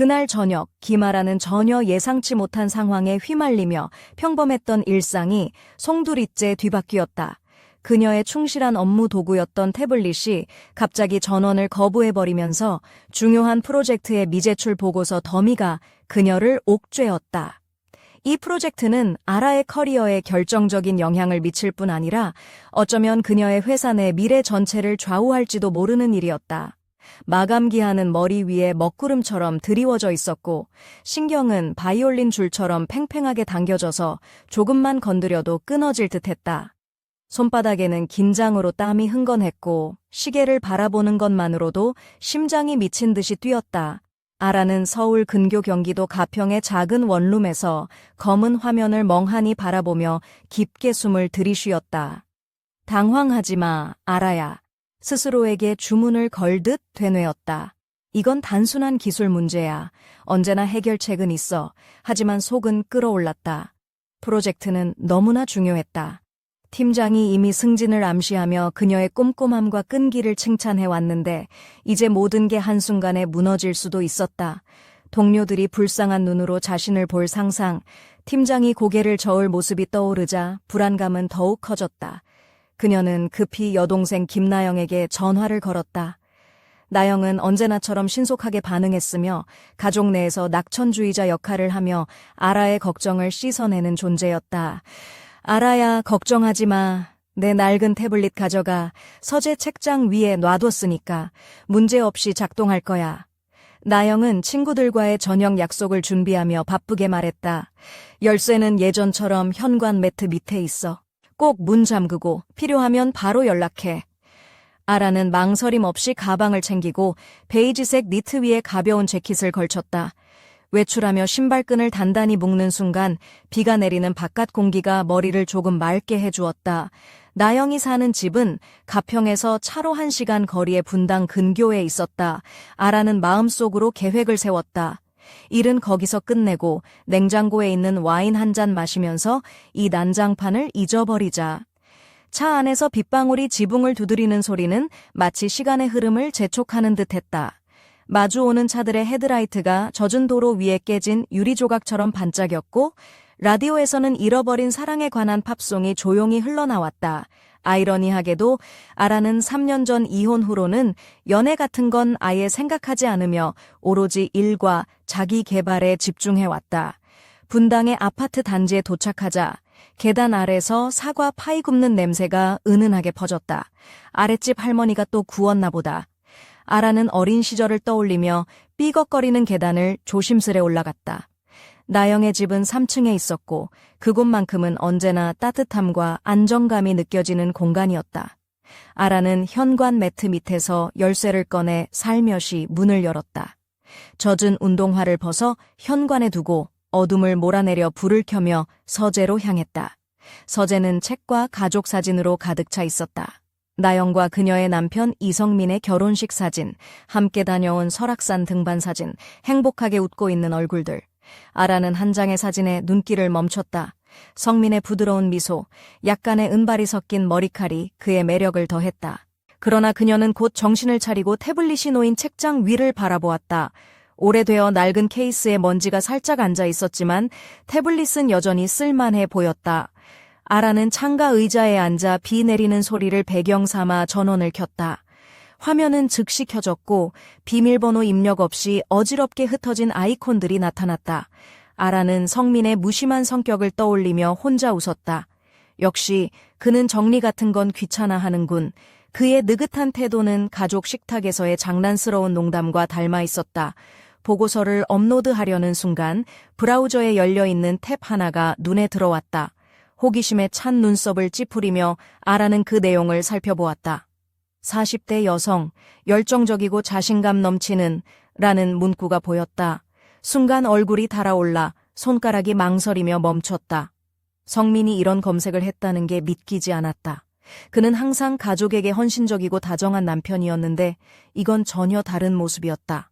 그날 저녁, 김아라는 전혀 예상치 못한 상황에 휘말리며 평범했던 일상이 송두리째 뒤바뀌었다. 그녀의 충실한 업무 도구였던 태블릿이 갑자기 전원을 거부해버리면서 중요한 프로젝트의 미제출 보고서 더미가 그녀를 옥죄었다. 이 프로젝트는 아라의 커리어에 결정적인 영향을 미칠 뿐 아니라 어쩌면 그녀의 회사 내 미래 전체를 좌우할지도 모르는 일이었다. 마감 기한은 머리 위에 먹구름처럼 드리워져 있었고 신경은 바이올린 줄처럼 팽팽하게 당겨져서 조금만 건드려도 끊어질 듯했다. 손바닥에는 긴장으로 땀이 흥건했고 시계를 바라보는 것만으로도 심장이 미친 듯이 뛰었다. 아라는 서울 근교 경기도 가평의 작은 원룸에서 검은 화면을 멍하니 바라보며 깊게 숨을 들이쉬었다. 당황하지 마, 아라야. 스스로에게 주문을 걸듯 되뇌었다. 이건 단순한 기술 문제야. 언제나 해결책은 있어. 하지만 속은 끓어올랐다. 프로젝트는 너무나 중요했다. 팀장이 이미 승진을 암시하며 그녀의 꼼꼼함과 끈기를 칭찬해왔는데 이제 모든 게 한순간에 무너질 수도 있었다. 동료들이 불쌍한 눈으로 자신을 볼 상상, 팀장이 고개를 저을 모습이 떠오르자 불안감은 더욱 커졌다. 그녀는 급히 여동생 김나영에게 전화를 걸었다. 나영은 언제나처럼 신속하게 반응했으며 가족 내에서 낙천주의자 역할을 하며 아라의 걱정을 씻어내는 존재였다. 아라야, 걱정하지 마. 내 낡은 태블릿 가져가. 서재 책장 위에 놔뒀으니까 문제없이 작동할 거야. 나영은 친구들과의 저녁 약속을 준비하며 바쁘게 말했다. 열쇠는 예전처럼 현관 매트 밑에 있어. 꼭 문 잠그고 필요하면 바로 연락해. 아라는 망설임 없이 가방을 챙기고 베이지색 니트 위에 가벼운 재킷을 걸쳤다. 외출하며 신발끈을 단단히 묶는 순간 비가 내리는 바깥 공기가 머리를 조금 맑게 해주었다. 나영이 사는 집은 가평에서 차로 1시간 거리의 분당 근교에 있었다. 아라는 마음속으로 계획을 세웠다. 일은 거기서 끝내고 냉장고에 있는 와인 한 잔 마시면서 이 난장판을 잊어버리자. 차 안에서 빗방울이 지붕을 두드리는 소리는 마치 시간의 흐름을 재촉하는 듯했다. 마주오는 차들의 헤드라이트가 젖은 도로 위에 깨진 유리 조각처럼 반짝였고 라디오에서는 잃어버린 사랑에 관한 팝송이 조용히 흘러나왔다. 아이러니하게도 아라는 3년 전 이혼 후로는 연애 같은 건 아예 생각하지 않으며 오로지 일과 자기 개발에 집중해왔다. 분당의 아파트 단지에 도착하자 계단 아래서 사과 파이 굽는 냄새가 은은하게 퍼졌다. 아랫집 할머니가 또 구웠나 보다. 아라는 어린 시절을 떠올리며 삐걱거리는 계단을 조심스레 올라갔다. 나영의 집은 3층에 있었고 그곳만큼은 언제나 따뜻함과 안정감이 느껴지는 공간이었다. 아라는 현관 매트 밑에서 열쇠를 꺼내 살며시 문을 열었다. 젖은 운동화를 벗어 현관에 두고 어둠을 몰아내려 불을 켜며 서재로 향했다. 서재는 책과 가족 사진으로 가득 차 있었다. 나영과 그녀의 남편 이성민의 결혼식 사진, 함께 다녀온 설악산 등반 사진, 행복하게 웃고 있는 얼굴들. 아라는 한 장의 사진에 눈길을 멈췄다. 성민의 부드러운 미소, 약간의 은발이 섞인 머리칼이 그의 매력을 더했다. 그러나 그녀는 곧 정신을 차리고 태블릿이 놓인 책장 위를 바라보았다. 오래되어 낡은 케이스에 먼지가 살짝 앉아 있었지만 태블릿은 여전히 쓸만해 보였다. 아라는 창가 의자에 앉아 비 내리는 소리를 배경 삼아 전원을 켰다. 화면은 즉시 켜졌고 비밀번호 입력 없이 어지럽게 흩어진 아이콘들이 나타났다. 아라는 성민의 무심한 성격을 떠올리며 혼자 웃었다. 역시 그는 정리 같은 건 귀찮아하는군. 그의 느긋한 태도는 가족 식탁에서의 장난스러운 농담과 닮아 있었다. 보고서를 업로드하려는 순간 브라우저에 열려있는 탭 하나가 눈에 들어왔다. 호기심에 찬 눈썹을 찌푸리며 아라는 그 내용을 살펴보았다. 40대 여성, 열정적이고 자신감 넘치는 라는 문구가 보였다. 순간 얼굴이 달아올라 손가락이 망설이며 멈췄다. 성민이 이런 검색을 했다는 게 믿기지 않았다. 그는 항상 가족에게 헌신적이고 다정한 남편이었는데 이건 전혀 다른 모습이었다.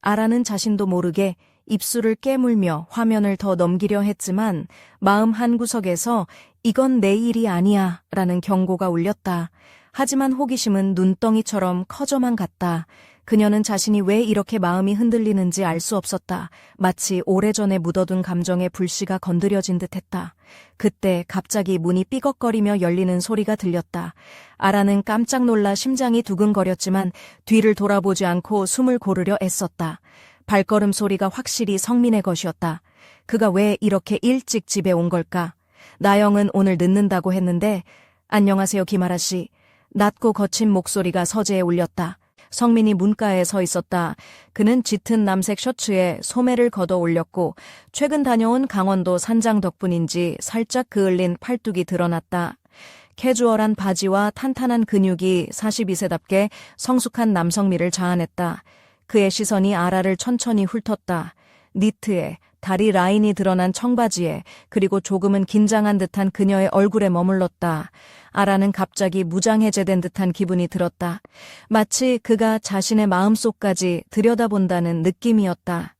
아라는 자신도 모르게 입술을 깨물며 화면을 더 넘기려 했지만 마음 한구석에서 이건 내 일이 아니야 라는 경고가 울렸다. 하지만 호기심은 눈덩이처럼 커져만 갔다. 그녀는 자신이 왜 이렇게 마음이 흔들리는지 알 수 없었다. 마치 오래전에 묻어둔 감정의 불씨가 건드려진 듯했다. 그때 갑자기 문이 삐걱거리며 열리는 소리가 들렸다. 아라는 깜짝 놀라 심장이 두근거렸지만 뒤를 돌아보지 않고 숨을 고르려 애썼다. 발걸음 소리가 확실히 성민의 것이었다. 그가 왜 이렇게 일찍 집에 온 걸까? 나영은 오늘 늦는다고 했는데. 안녕하세요, 김아라 씨. 낮고 거친 목소리가 서재에 울렸다. 성민이 문가에 서 있었다. 그는 짙은 남색 셔츠에 소매를 걷어 올렸고 최근 다녀온 강원도 산장 덕분인지 살짝 그을린 팔뚝이 드러났다. 캐주얼한 바지와 탄탄한 근육이 42세답게 성숙한 남성미를 자아냈다. 그의 시선이 아라를 천천히 훑었다. 니트에, 다리 라인이 드러난 청바지에, 그리고 조금은 긴장한 듯한 그녀의 얼굴에 머물렀다. 아라는 갑자기 무장해제된 듯한 기분이 들었다. 마치 그가 자신의 마음속까지 들여다본다는 느낌이었다.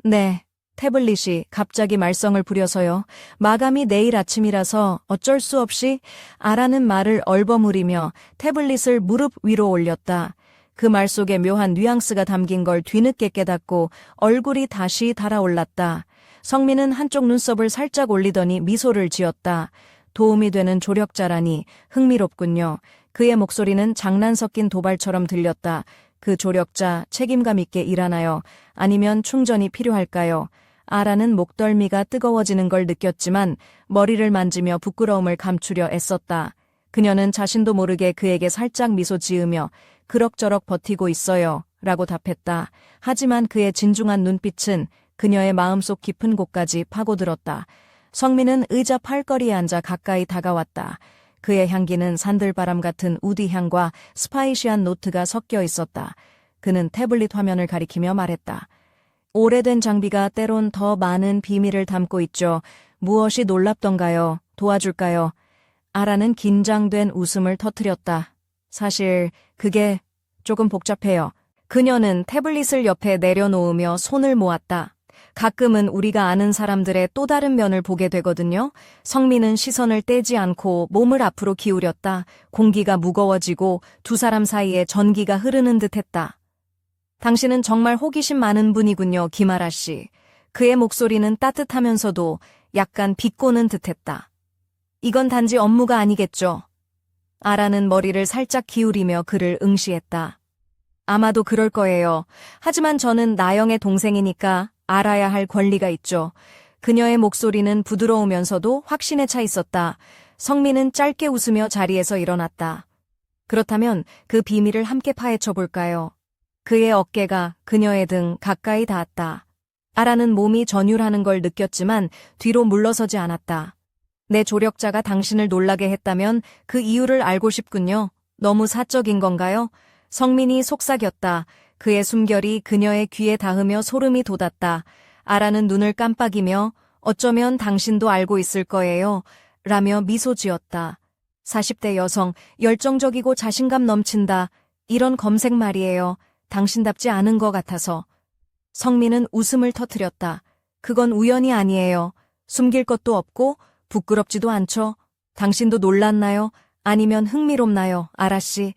네, 태블릿이 갑자기 말썽을 부려서요. 마감이 내일 아침이라서 어쩔 수 없이. 아라는 말을 얼버무리며 태블릿을 무릎 위로 올렸다. 그 말 속에 묘한 뉘앙스가 담긴 걸 뒤늦게 깨닫고 얼굴이 다시 달아올랐다. 성민은 한쪽 눈썹을 살짝 올리더니 미소를 지었다. 도움이 되는 조력자라니 흥미롭군요. 그의 목소리는 장난 섞인 도발처럼 들렸다. 그 조력자 책임감 있게 일하나요? 아니면 충전이 필요할까요? 아라는 목덜미가 뜨거워지는 걸 느꼈지만 머리를 만지며 부끄러움을 감추려 애썼다. 그녀는 자신도 모르게 그에게 살짝 미소 지으며 그럭저럭 버티고 있어요 라고 답했다. 하지만 그의 진중한 눈빛은 그녀의 마음속 깊은 곳까지 파고들었다. 성민은 의자 팔걸이에 앉아 가까이 다가왔다. 그의 향기는 산들바람 같은 우디 향과 스파이시한 노트가 섞여 있었다. 그는 태블릿 화면을 가리키며 말했다. 오래된 장비가 때론 더 많은 비밀을 담고 있죠. 무엇이 놀랍던가요? 도와줄까요? 아라는 긴장된 웃음을 터뜨렸다. 사실 그게 조금 복잡해요. 그녀는 태블릿을 옆에 내려놓으며 손을 모았다. 가끔은 우리가 아는 사람들의 또 다른 면을 보게 되거든요. 성민은 시선을 떼지 않고 몸을 앞으로 기울였다. 공기가 무거워지고 두 사람 사이에 전기가 흐르는 듯했다. 당신은 정말 호기심 많은 분이군요, 김아라 씨. 그의 목소리는 따뜻하면서도 약간 비꼬는 듯했다. 이건 단지 업무가 아니겠죠. 아라는 머리를 살짝 기울이며 그를 응시했다. 아마도 그럴 거예요. 하지만 저는 나영의 동생이니까 알아야 할 권리가 있죠. 그녀의 목소리는 부드러우면서도 확신에 차 있었다. 성민은 짧게 웃으며 자리에서 일어났다. 그렇다면 그 비밀을 함께 파헤쳐 볼까요? 그의 어깨가 그녀의 등 가까이 닿았다. 아라는 몸이 전율하는 걸 느꼈지만 뒤로 물러서지 않았다. 내 조력자가 당신을 놀라게 했다면 그 이유를 알고 싶군요. 너무 사적인 건가요? 성민이 속삭였다. 그의 숨결이 그녀의 귀에 닿으며 소름이 돋았다. 아라는 눈을 깜빡이며 어쩌면 당신도 알고 있을 거예요. 라며 미소 지었다. 40대 여성, 열정적이고 자신감 넘친다. 이런 검색 말이에요. 당신답지 않은 것 같아서. 성민은 웃음을 터뜨렸다. 그건 우연이 아니에요. 숨길 것도 없고 부끄럽지도 않죠. 당신도 놀랐나요? 아니면 흥미롭나요, 아라씨?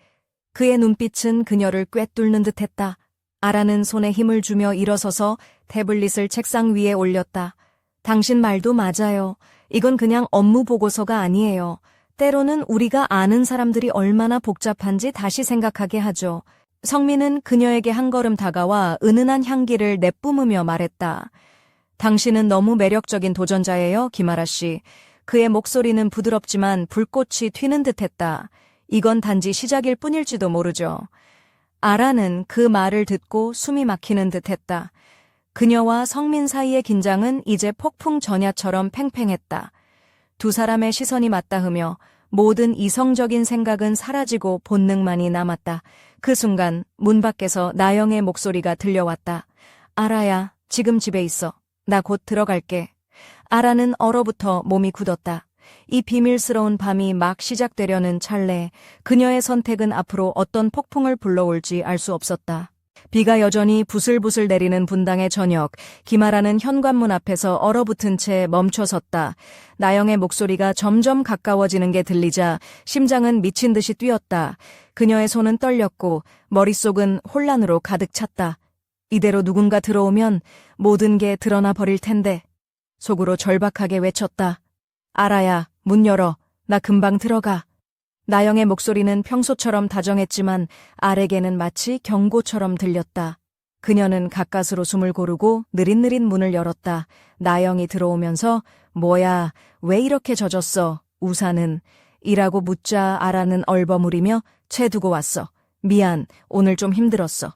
그의 눈빛은 그녀를 꿰뚫는 듯했다. 아라는 손에 힘을 주며 일어서서 태블릿을 책상 위에 올렸다. 당신 말도 맞아요. 이건 그냥 업무 보고서가 아니에요. 때로는 우리가 아는 사람들이 얼마나 복잡한지 다시 생각하게 하죠. 성민은 그녀에게 한 걸음 다가와 은은한 향기를 내뿜으며 말했다. 당신은 너무 매력적인 도전자예요, 김아라 씨. 그의 목소리는 부드럽지만 불꽃이 튀는 듯했다. 이건 단지 시작일 뿐일지도 모르죠. 아라는 그 말을 듣고 숨이 막히는 듯했다. 그녀와 성민 사이의 긴장은 이제 폭풍 전야처럼 팽팽했다. 두 사람의 시선이 맞닿으며 모든 이성적인 생각은 사라지고 본능만이 남았다. 그 순간 문 밖에서 나영의 목소리가 들려왔다. 아라야, 지금 집에 있어. 나 곧 들어갈게. 아라는 얼어붙어 몸이 굳었다. 이 비밀스러운 밤이 막 시작되려는 찰나 그녀의 선택은 앞으로 어떤 폭풍을 불러올지 알 수 없었다. 비가 여전히 부슬부슬 내리는 분당의 저녁, 김아라는 현관문 앞에서 얼어붙은 채 멈춰섰다. 나영의 목소리가 점점 가까워지는 게 들리자 심장은 미친 듯이 뛰었다. 그녀의 손은 떨렸고 머릿속은 혼란으로 가득 찼다. 이대로 누군가 들어오면 모든 게 드러나 버릴 텐데. 속으로 절박하게 외쳤다. 아라야, 문 열어. 나 금방 들어가. 나영의 목소리는 평소처럼 다정했지만 알에게는 마치 경고처럼 들렸다. 그녀는 가까스로 숨을 고르고 느릿느릿 문을 열었다. 나영이 들어오면서 뭐야, 왜 이렇게 젖었어? 우산은? 이라고 묻자 아라는 얼버무리며 채 두고 왔어. 미안, 오늘 좀 힘들었어.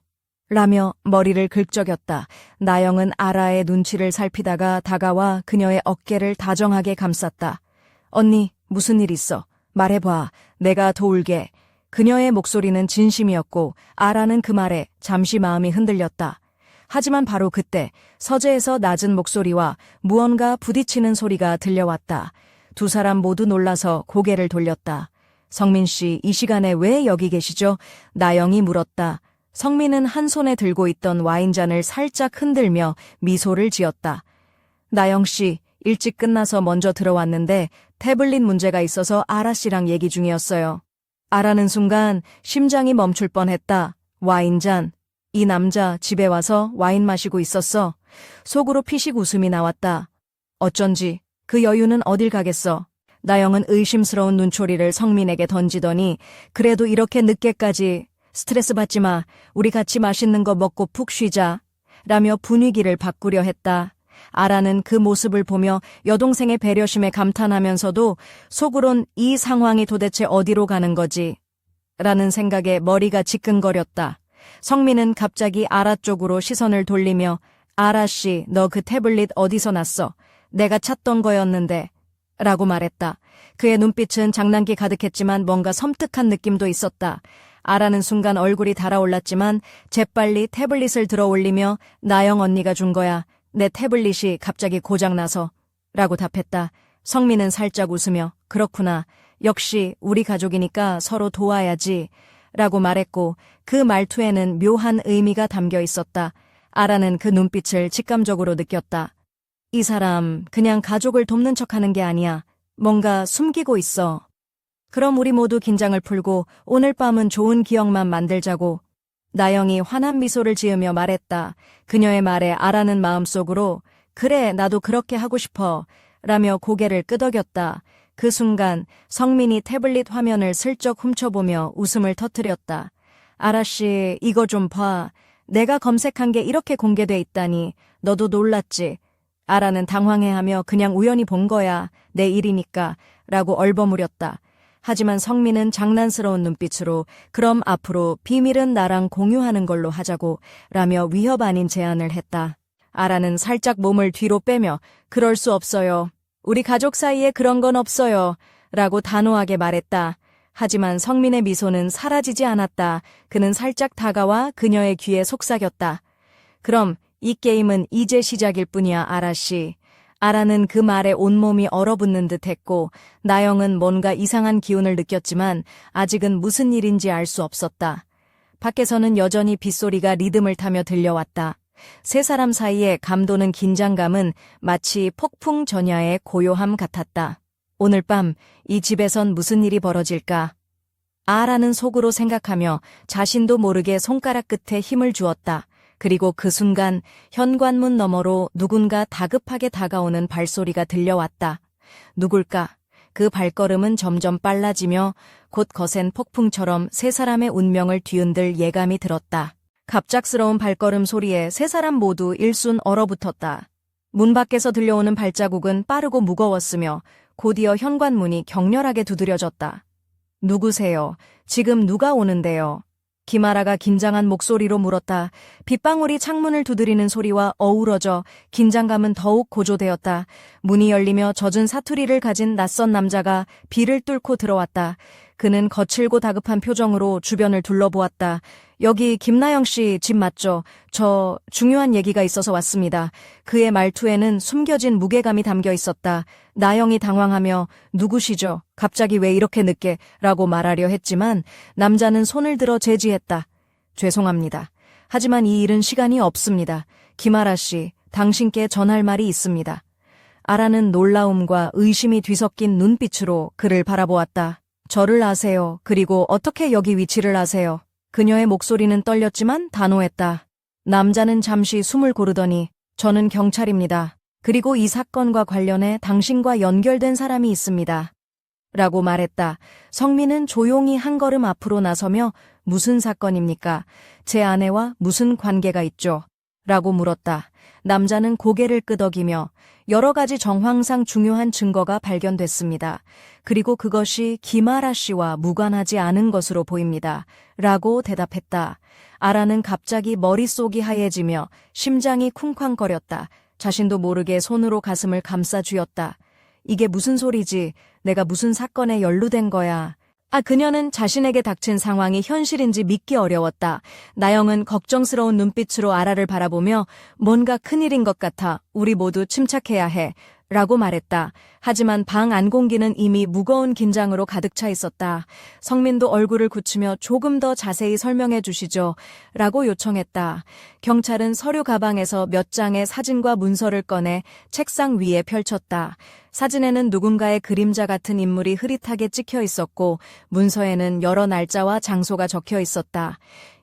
라며 머리를 긁적였다. 나영은 아라의 눈치를 살피다가 다가와 그녀의 어깨를 다정하게 감쌌다. 언니, 무슨 일 있어? 말해봐. 내가 도울게. 그녀의 목소리는 진심이었고 아라는 그 말에 잠시 마음이 흔들렸다. 하지만 바로 그때 서재에서 낮은 목소리와 무언가 부딪히는 소리가 들려왔다. 두 사람 모두 놀라서 고개를 돌렸다. 성민 씨, 이 시간에 왜 여기 계시죠? 나영이 물었다. 성민은 한 손에 들고 있던 와인잔을 살짝 흔들며 미소를 지었다. 나영 씨, 일찍 끝나서 먼저 들어왔는데 태블릿 문제가 있어서 아라 씨랑 얘기 중이었어요. 아라는 순간 심장이 멈출 뻔했다. 와인잔. 이 남자 집에 와서 와인 마시고 있었어. 속으로 피식 웃음이 나왔다. 어쩐지 그 여유는 어딜 가겠어. 나영은 의심스러운 눈초리를 성민에게 던지더니 그래도 이렇게 늦게까지 스트레스 받지 마. 우리 같이 맛있는 거 먹고 푹 쉬자. 라며 분위기를 바꾸려 했다. 아라는 그 모습을 보며 여동생의 배려심에 감탄하면서도 속으론 이 상황이 도대체 어디로 가는 거지? 라는 생각에 머리가 지끈거렸다. 성민은 갑자기 아라 쪽으로 시선을 돌리며 아라 씨, 너 그 태블릿 어디서 났어? 내가 찾던 거였는데. 라고 말했다. 그의 눈빛은 장난기 가득했지만 뭔가 섬뜩한 느낌도 있었다. 아라는 순간 얼굴이 달아올랐지만 재빨리 태블릿을 들어 올리며 나영 언니가 준 거야. 내 태블릿이 갑자기 고장나서. 라고 답했다. 성민은 살짝 웃으며 그렇구나. 역시 우리 가족이니까 서로 도와야지. 라고 말했고 그 말투에는 묘한 의미가 담겨 있었다. 아라는 그 눈빛을 직감적으로 느꼈다. 이 사람 그냥 가족을 돕는 척하는 게 아니야. 뭔가 숨기고 있어. 그럼 우리 모두 긴장을 풀고 오늘 밤은 좋은 기억만 만들자고. 나영이 환한 미소를 지으며 말했다. 그녀의 말에 아라는 마음속으로 그래, 나도 그렇게 하고 싶어. 라며 고개를 끄덕였다. 그 순간 성민이 태블릿 화면을 슬쩍 훔쳐보며 웃음을 터뜨렸다. 아라씨, 이거 좀 봐. 내가 검색한 게 이렇게 공개돼 있다니. 너도 놀랐지? 아라는 당황해하며 그냥 우연히 본 거야. 내 일이니까. 라고 얼버무렸다. 하지만 성민은 장난스러운 눈빛으로 그럼 앞으로 비밀은 나랑 공유하는 걸로 하자고 라며 위협 아닌 제안을 했다. 아라는 살짝 몸을 뒤로 빼며 그럴 수 없어요. 우리 가족 사이에 그런 건 없어요. 라고 단호하게 말했다. 하지만 성민의 미소는 사라지지 않았다. 그는 살짝 다가와 그녀의 귀에 속삭였다. 그럼 이 게임은 이제 시작일 뿐이야, 아라씨. 아라는 그 말에 온몸이 얼어붙는 듯했고 나영은 뭔가 이상한 기운을 느꼈지만 아직은 무슨 일인지 알 수 없었다. 밖에서는 여전히 빗소리가 리듬을 타며 들려왔다. 세 사람 사이에 감도는 긴장감은 마치 폭풍 전야의 고요함 같았다. 오늘 밤 이 집에선 무슨 일이 벌어질까? 아라는 속으로 생각하며 자신도 모르게 손가락 끝에 힘을 주었다. 그리고 그 순간 현관문 너머로 누군가 다급하게 다가오는 발소리가 들려왔다. 누굴까? 그 발걸음은 점점 빨라지며 곧 거센 폭풍처럼 세 사람의 운명을 뒤흔들 예감이 들었다. 갑작스러운 발걸음 소리에 세 사람 모두 일순 얼어붙었다. 문 밖에서 들려오는 발자국은 빠르고 무거웠으며 곧이어 현관문이 격렬하게 두드려졌다. 누구세요? 지금 누가 오는데요? 김아라가 긴장한 목소리로 물었다. 빗방울이 창문을 두드리는 소리와 어우러져 긴장감은 더욱 고조되었다. 문이 열리며 젖은 사투리를 가진 낯선 남자가 비를 뚫고 들어왔다. 그는 거칠고 다급한 표정으로 주변을 둘러보았다. 여기 김나영 씨 집 맞죠? 저 중요한 얘기가 있어서 왔습니다. 그의 말투에는 숨겨진 무게감이 담겨 있었다. 나영이 당황하며 누구시죠? 갑자기 왜 이렇게 늦게? 라고 말하려 했지만 남자는 손을 들어 제지했다. 죄송합니다. 하지만 이 일은 시간이 없습니다. 김아라 씨, 당신께 전할 말이 있습니다. 아라는 놀라움과 의심이 뒤섞인 눈빛으로 그를 바라보았다. 저를 아세요. 그리고 어떻게 여기 위치를 아세요? 그녀의 목소리는 떨렸지만 단호했다. 남자는 잠시 숨을 고르더니 저는 경찰입니다. 그리고 이 사건과 관련해 당신과 연결된 사람이 있습니다. 라고 말했다. 성민은 조용히 한 걸음 앞으로 나서며 무슨 사건입니까? 제 아내와 무슨 관계가 있죠? 라고 물었다. 남자는 고개를 끄덕이며 여러 가지 정황상 중요한 증거가 발견됐습니다. 그리고 그것이 김아라 씨와 무관하지 않은 것으로 보입니다. 라고 대답했다. 아라는 갑자기 머릿속이 하얘지며 심장이 쿵쾅거렸다. 자신도 모르게 손으로 가슴을 감싸 쥐었다. 이게 무슨 소리지? 내가 무슨 사건에 연루된 거야? 그녀는 자신에게 닥친 상황이 현실인지 믿기 어려웠다. 나영은 걱정스러운 눈빛으로 아라를 바라보며 뭔가 큰일인 것 같아. 우리 모두 침착해야 해. 라고 말했다. 하지만 방 안 공기는 이미 무거운 긴장으로 가득 차 있었다. 성민도 얼굴을 굳히며 조금 더 자세히 설명해 주시죠. 라고 요청했다. 경찰은 서류 가방에서 몇 장의 사진과 문서를 꺼내 책상 위에 펼쳤다. 사진에는 누군가의 그림자 같은 인물이 흐릿하게 찍혀 있었고 문서에는 여러 날짜와 장소가 적혀 있었다.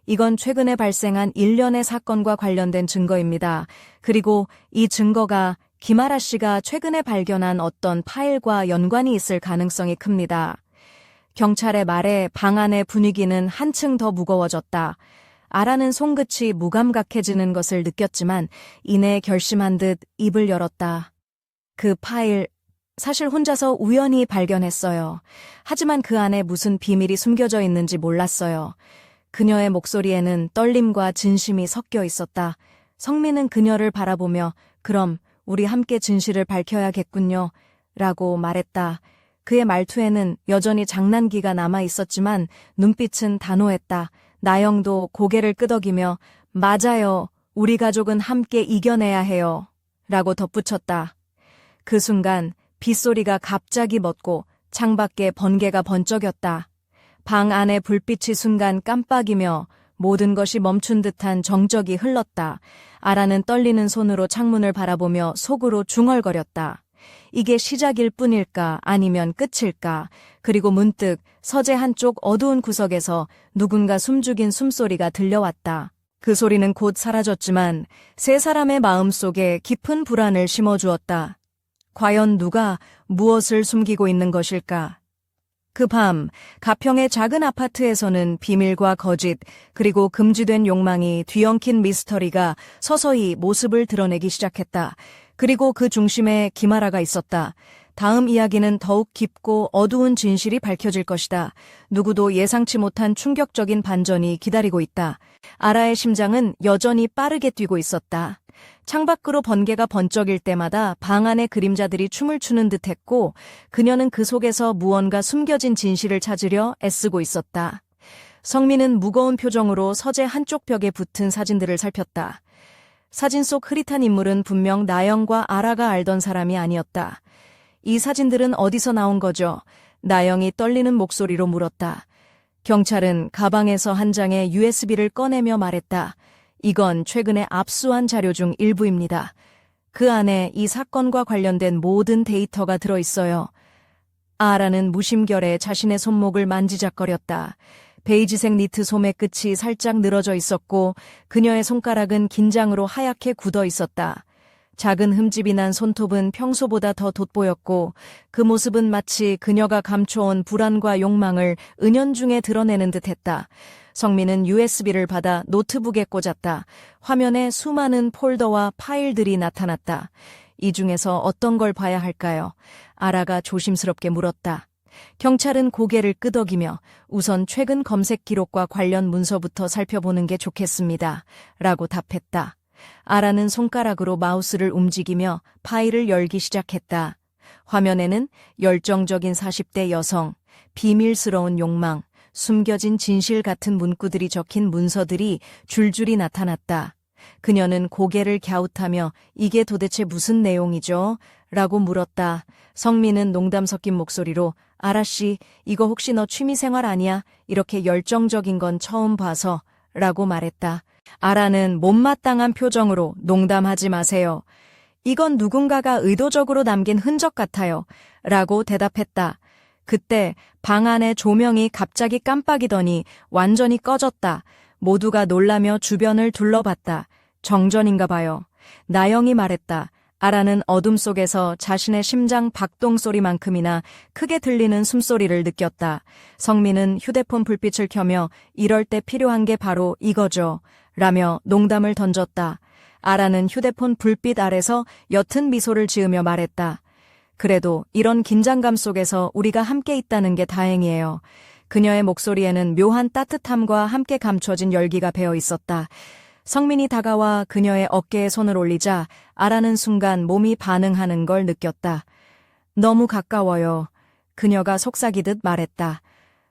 이건 최근에 발생한 일련의 사건과 관련된 증거입니다. 그리고 이 증거가 김아라 씨가 최근에 발견한 어떤 파일과 연관이 있을 가능성이 큽니다. 경찰의 말에 방 안의 분위기는 한층 더 무거워졌다. 아라는 손끝이 무감각해지는 것을 느꼈지만 이내 결심한 듯 입을 열었다. 그 파일, 사실 혼자서 우연히 발견했어요. 하지만 그 안에 무슨 비밀이 숨겨져 있는지 몰랐어요. 그녀의 목소리에는 떨림과 진심이 섞여 있었다. 성민은 그녀를 바라보며 그럼 우리 함께 진실을 밝혀야겠군요. 라고 말했다. 그의 말투에는 여전히 장난기가 남아 있었지만 눈빛은 단호했다. 나영도 고개를 끄덕이며 맞아요. 우리 가족은 함께 이겨내야 해요. 라고 덧붙였다. 그 순간 빗소리가 갑자기 멎고 창밖에 번개가 번쩍였다. 방 안의 불빛이 순간 깜빡이며 모든 것이 멈춘 듯한 정적이 흘렀다. 아라는 떨리는 손으로 창문을 바라보며 속으로 중얼거렸다. 이게 시작일 뿐일까 아니면 끝일까. 그리고 문득 서재 한쪽 어두운 구석에서 누군가 숨죽인 숨소리가 들려왔다. 그 소리는 곧 사라졌지만 세 사람의 마음속에 깊은 불안을 심어주었다. 과연 누가 무엇을 숨기고 있는 것일까? 그 밤 가평의 작은 아파트에서는 비밀과 거짓 그리고 금지된 욕망이 뒤엉킨 미스터리가 서서히 모습을 드러내기 시작했다. 그리고 그 중심에 김아라가 있었다. 다음 이야기는 더욱 깊고 어두운 진실이 밝혀질 것이다. 누구도 예상치 못한 충격적인 반전이 기다리고 있다. 아라의 심장은 여전히 빠르게 뛰고 있었다. 창밖으로 번개가 번쩍일 때마다 방 안의 그림자들이 춤을 추는 듯했고 그녀는 그 속에서 무언가 숨겨진 진실을 찾으려 애쓰고 있었다. 성민은 무거운 표정으로 서재 한쪽 벽에 붙은 사진들을 살폈다. 사진 속 흐릿한 인물은 분명 나영과 아라가 알던 사람이 아니었다. 이 사진들은 어디서 나온 거죠? 나영이 떨리는 목소리로 물었다. 경찰은 가방에서 한 장의 USB를 꺼내며 말했다. 이건 최근에 압수한 자료 중 일부입니다. 그 안에 이 사건과 관련된 모든 데이터가 들어있어요. 아라는 무심결에 자신의 손목을 만지작거렸다. 베이지색 니트 소매 끝이 살짝 늘어져 있었고 그녀의 손가락은 긴장으로 하얗게 굳어 있었다. 작은 흠집이 난 손톱은 평소보다 더 돋보였고 그 모습은 마치 그녀가 감춰온 불안과 욕망을 은연중에 드러내는 듯했다. 성민은 USB를 받아 노트북에 꽂았다. 화면에 수많은 폴더와 파일들이 나타났다. 이 중에서 어떤 걸 봐야 할까요? 아라가 조심스럽게 물었다. 경찰은 고개를 끄덕이며 우선 최근 검색 기록과 관련 문서부터 살펴보는 게 좋겠습니다. 라고 답했다. 아라는 손가락으로 마우스를 움직이며 파일을 열기 시작했다. 화면에는 열정적인 40대 여성, 비밀스러운 욕망, 숨겨진 진실 같은 문구들이 적힌 문서들이 줄줄이 나타났다. 그녀는 고개를 갸웃하며 이게 도대체 무슨 내용이죠? 라고 물었다. 성민은 농담 섞인 목소리로 아라씨, 이거 혹시 너 취미생활 아니야? 이렇게 열정적인 건 처음 봐서 라고 말했다. 아라는 못마땅한 표정으로 농담하지 마세요. 이건 누군가가 의도적으로 남긴 흔적 같아요. 라고 대답했다. 그때 방 안의 조명이 갑자기 깜빡이더니 완전히 꺼졌다. 모두가 놀라며 주변을 둘러봤다. 정전인가 봐요. 나영이 말했다. 아라는 어둠 속에서 자신의 심장 박동 소리만큼이나 크게 들리는 숨소리를 느꼈다. 성민은 휴대폰 불빛을 켜며 이럴 때 필요한 게 바로 이거죠. 라며 농담을 던졌다. 아라는 휴대폰 불빛 아래서 옅은 미소를 지으며 말했다. 그래도 이런 긴장감 속에서 우리가 함께 있다는 게 다행이에요. 그녀의 목소리에는 묘한 따뜻함과 함께 감춰진 열기가 배어 있었다. 성민이 다가와 그녀의 어깨에 손을 올리자 아라는 순간 몸이 반응하는 걸 느꼈다. 너무 가까워요. 그녀가 속삭이듯 말했다.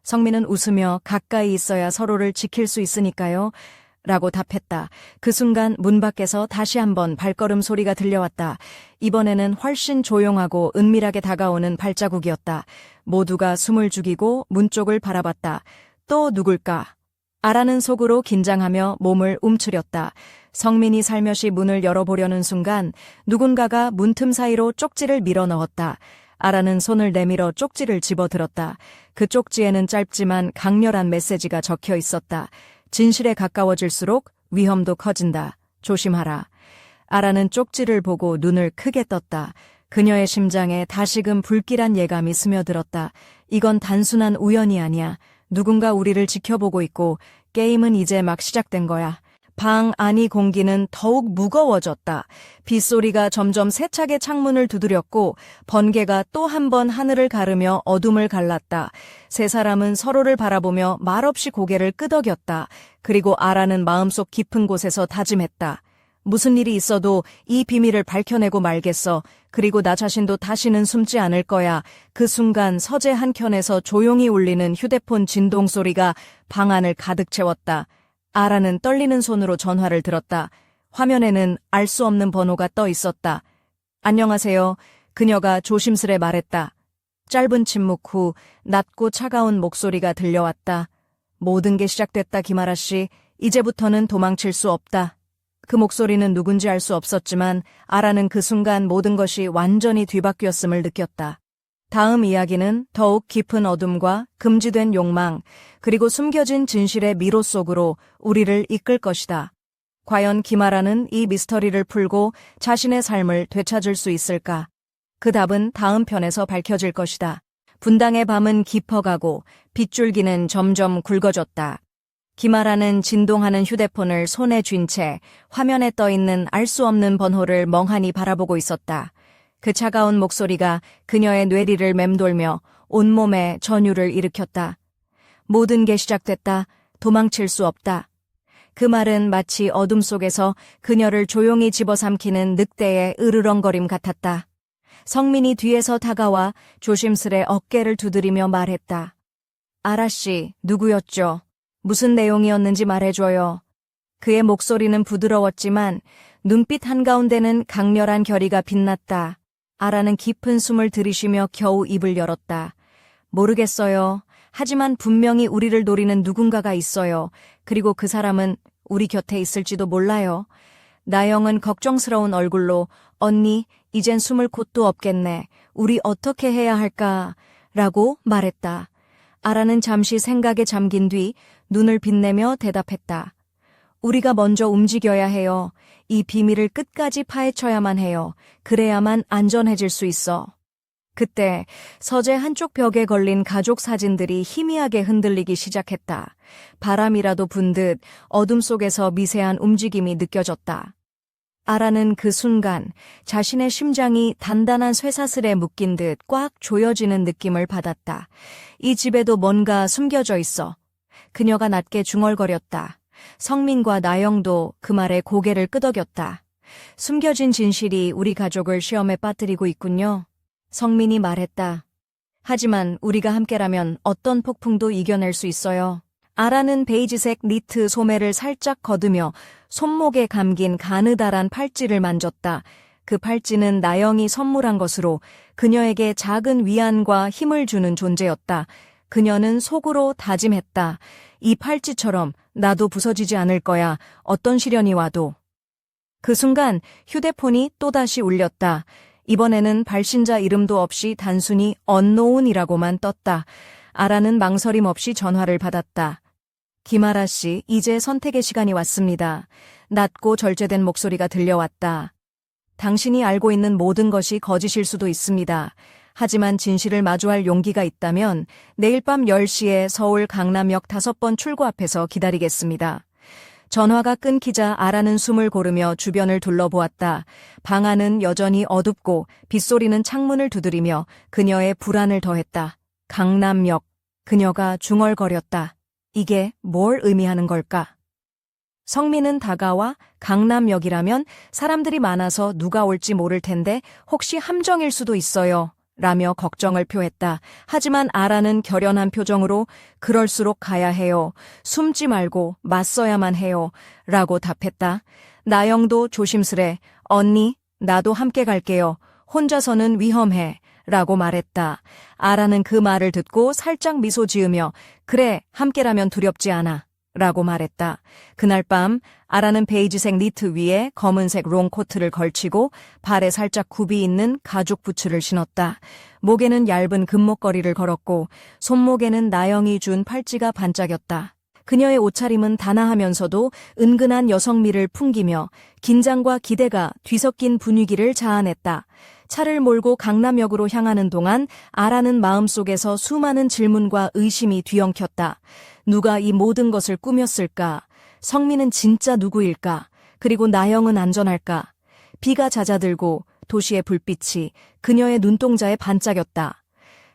성민은 웃으며 가까이 있어야 서로를 지킬 수 있으니까요. 라고 답했다. 그 순간 문 밖에서 다시 한번 발걸음 소리가 들려왔다. 이번에는 훨씬 조용하고 은밀하게 다가오는 발자국이었다. 모두가 숨을 죽이고 문 쪽을 바라봤다. 또 누굴까? 아라는 속으로 긴장하며 몸을 움츠렸다. 성민이 살며시 문을 열어보려는 순간 누군가가 문틈 사이로 쪽지를 밀어 넣었다. 아라는 손을 내밀어 쪽지를 집어들었다. 그 쪽지에는 짧지만 강렬한 메시지가 적혀 있었다. 진실에 가까워질수록 위험도 커진다. 조심하라. 아라는 쪽지를 보고 눈을 크게 떴다. 그녀의 심장에 다시금 불길한 예감이 스며들었다. 이건 단순한 우연이 아니야. 누군가 우리를 지켜보고 있고 게임은 이제 막 시작된 거야. 방 안의 공기는 더욱 무거워졌다. 빗소리가 점점 세차게 창문을 두드렸고 번개가 또 한 번 하늘을 가르며 어둠을 갈랐다. 세 사람은 서로를 바라보며 말없이 고개를 끄덕였다. 그리고 아라는 마음속 깊은 곳에서 다짐했다. 무슨 일이 있어도 이 비밀을 밝혀내고 말겠어. 그리고 나 자신도 다시는 숨지 않을 거야. 그 순간 서재 한켠에서 조용히 울리는 휴대폰 진동 소리가 방 안을 가득 채웠다. 아라는 떨리는 손으로 전화를 들었다. 화면에는 알 수 없는 번호가 떠 있었다. 안녕하세요. 그녀가 조심스레 말했다. 짧은 침묵 후 낮고 차가운 목소리가 들려왔다. 모든 게 시작됐다, 김아라 씨. 이제부터는 도망칠 수 없다. 그 목소리는 누군지 알 수 없었지만 아라는 그 순간 모든 것이 완전히 뒤바뀌었음을 느꼈다. 다음 이야기는 더욱 깊은 어둠과 금지된 욕망, 그리고 숨겨진 진실의 미로 속으로 우리를 이끌 것이다. 과연 김아라는 이 미스터리를 풀고 자신의 삶을 되찾을 수 있을까? 그 답은 다음 편에서 밝혀질 것이다. 분당의 밤은 깊어가고 빗줄기는 점점 굵어졌다. 김아라는 진동하는 휴대폰을 손에 쥔 채 화면에 떠있는 알 수 없는 번호를 멍하니 바라보고 있었다. 그 차가운 목소리가 그녀의 뇌리를 맴돌며 온몸에 전율을 일으켰다. 모든 게 시작됐다. 도망칠 수 없다. 그 말은 마치 어둠 속에서 그녀를 조용히 집어삼키는 늑대의 으르렁거림 같았다. 성민이 뒤에서 다가와 조심스레 어깨를 두드리며 말했다. 아라 씨, 누구였죠? 무슨 내용이었는지 말해줘요. 그의 목소리는 부드러웠지만 눈빛 한가운데는 강렬한 결의가 빛났다. 아라는 깊은 숨을 들이쉬며 겨우 입을 열었다. 모르겠어요. 하지만 분명히 우리를 노리는 누군가가 있어요. 그리고 그 사람은 우리 곁에 있을지도 몰라요. 나영은 걱정스러운 얼굴로 언니, 이젠 숨을 곳도 없겠네. 우리 어떻게 해야 할까? 라고 말했다. 아라는 잠시 생각에 잠긴 뒤 눈을 빛내며 대답했다. 우리가 먼저 움직여야 해요. 이 비밀을 끝까지 파헤쳐야만 해요. 그래야만 안전해질 수 있어. 그때 서재 한쪽 벽에 걸린 가족 사진들이 희미하게 흔들리기 시작했다. 바람이라도 분 듯 어둠 속에서 미세한 움직임이 느껴졌다. 아라는 그 순간 자신의 심장이 단단한 쇠사슬에 묶인 듯 꽉 조여지는 느낌을 받았다. 이 집에도 뭔가 숨겨져 있어. 그녀가 낮게 중얼거렸다. 성민과 나영도 그 말에 고개를 끄덕였다. 숨겨진 진실이 우리 가족을 시험에 빠뜨리고 있군요. 성민이 말했다. 하지만 우리가 함께라면 어떤 폭풍도 이겨낼 수 있어요. 아라는 베이지색 니트 소매를 살짝 걷으며 손목에 감긴 가느다란 팔찌를 만졌다. 그 팔찌는 나영이 선물한 것으로 그녀에게 작은 위안과 힘을 주는 존재였다. 그녀는 속으로 다짐했다. 이 팔찌처럼 나도 부서지지 않을 거야. 어떤 시련이 와도. 그 순간 휴대폰이 또다시 울렸다. 이번에는 발신자 이름도 없이 단순히 unknown이라고만 떴다. 아라는 망설임 없이 전화를 받았다. 김아라 씨, 이제 선택의 시간이 왔습니다. 낮고 절제된 목소리가 들려왔다. 당신이 알고 있는 모든 것이 거짓일 수도 있습니다. 하지만 진실을 마주할 용기가 있다면 내일 밤 10시에 서울 강남역 5번 출구 앞에서 기다리겠습니다. 전화가 끊기자 아라는 숨을 고르며 주변을 둘러보았다. 방 안은 여전히 어둡고 빗소리는 창문을 두드리며 그녀의 불안을 더했다. 강남역. 그녀가 중얼거렸다. 이게 뭘 의미하는 걸까? 성민은 다가와 강남역이라면 사람들이 많아서 누가 올지 모를 텐데 혹시 함정일 수도 있어요. 라며 걱정을 표했다. 하지만 아라는 결연한 표정으로 그럴수록 가야 해요. 숨지 말고 맞서야만 해요. 라고 답했다. 나영도 조심스레 언니, 나도 함께 갈게요. 혼자서는 위험해. 라고 말했다. 아라는 그 말을 듣고 살짝 미소 지으며 그래, 함께라면 두렵지 않아. 라고 말했다. 그날 밤 아라는 베이지색 니트 위에 검은색 롱코트를 걸치고 발에 살짝 굽이 있는 가죽 부츠를 신었다. 목에는 얇은 금목걸이를 걸었고 손목에는 나영이 준 팔찌가 반짝였다. 그녀의 옷차림은 단아하면서도 은근한 여성미를 풍기며 긴장과 기대가 뒤섞인 분위기를 자아냈다. 차를 몰고 강남역으로 향하는 동안 아라는 마음속에서 수많은 질문과 의심이 뒤엉켰다. 누가 이 모든 것을 꾸몄을까? 성민은 진짜 누구일까? 그리고 나영은 안전할까? 비가 잦아들고 도시의 불빛이 그녀의 눈동자에 반짝였다.